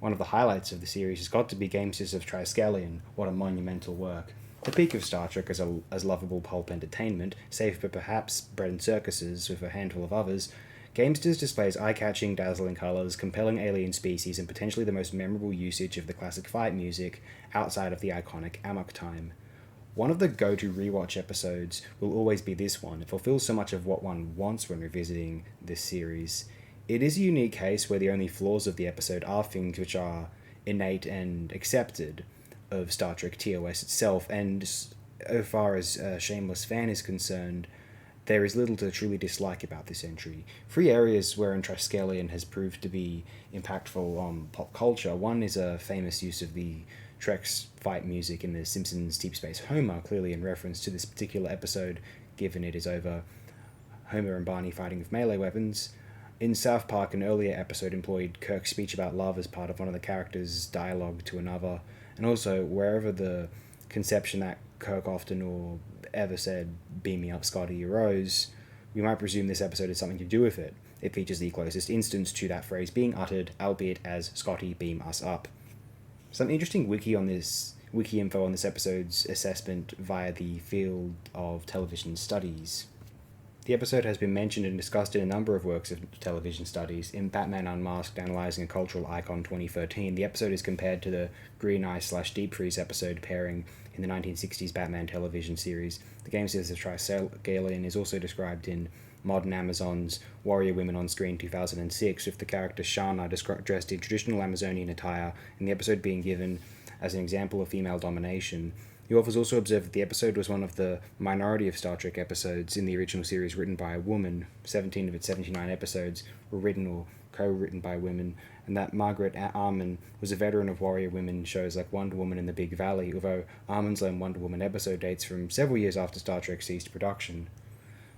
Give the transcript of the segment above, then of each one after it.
One of the highlights of the series has got to be Gamesters of Triskelion. What a monumental work. The peak of Star Trek as lovable pulp entertainment, save for perhaps bread and circuses with a handful of others, Gamesters displays eye-catching, dazzling colours, compelling alien species, and potentially the most memorable usage of the classic fight music outside of the iconic Amok time. One of the go-to rewatch episodes will always be this one. It fulfills so much of what one wants when revisiting this series. It is a unique case where the only flaws of the episode are things which are innate and accepted of Star Trek TOS itself, and as far as a shameless fan is concerned, there is little to truly dislike about this entry. Three areas wherein Triskelion has proved to be impactful on pop culture. One is a famous use of the Trek's fight music in The Simpsons' Deep Space Homer, clearly in reference to this particular episode, given it is over Homer and Barney fighting with melee weapons. In South Park, an earlier episode employed Kirk's speech about love as part of one of the characters' dialogue to another, and also wherever the conception that Kirk often or ever said, "Beam me up, Scotty," arose, we might presume this episode has something to do with it. It features the closest instance to that phrase being uttered, albeit as "Scotty, beam us up." Some interesting wiki info on this episode's assessment via the field of television studies. The episode has been mentioned and discussed in a number of works of television studies. In Batman Unmasked, Analyzing a Cultural Icon 2013, the episode is compared to the Green Eye/Deep Freeze episode pairing in the 1960s Batman television series. The Gamesters of Triskelion is also described in Modern Amazon's Warrior Women on Screen 2006, with the character Shana dressed in traditional Amazonian attire, and the episode being given as an example of female domination. The authors also observed that the episode was one of the minority of Star Trek episodes in the original series written by a woman. 17 of its 79 episodes were written or co-written by women, and that Margaret Armen was a veteran of Warrior Women shows like Wonder Woman and the Big Valley, although Armen's lone Wonder Woman episode dates from several years after Star Trek ceased production.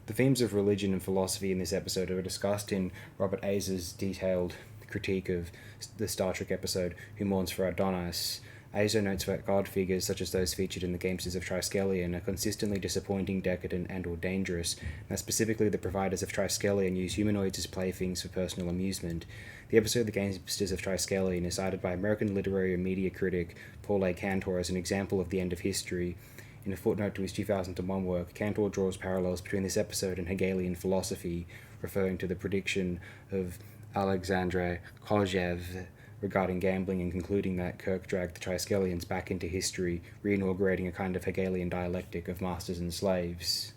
The themes of religion and philosophy in this episode are discussed in Robert Aizer's detailed critique of the Star Trek episode Who Mourns for Adonis. Azo notes that god figures, such as those featured in the Gamesters of Triskelion, are consistently disappointing, decadent, and/or dangerous, and that specifically the providers of Triskelion use humanoids as playthings for personal amusement. The episode The Gamesters of Triskelion is cited by American literary and media critic Paul A. Cantor as an example of the end of history. In a footnote to his 2001 work, Cantor draws parallels between this episode and Hegelian philosophy, referring to the prediction of Alexandre Kojève regarding gambling and concluding that Kirk dragged the Triskelions back into history, reinaugurating a kind of Hegelian dialectic of masters and slaves.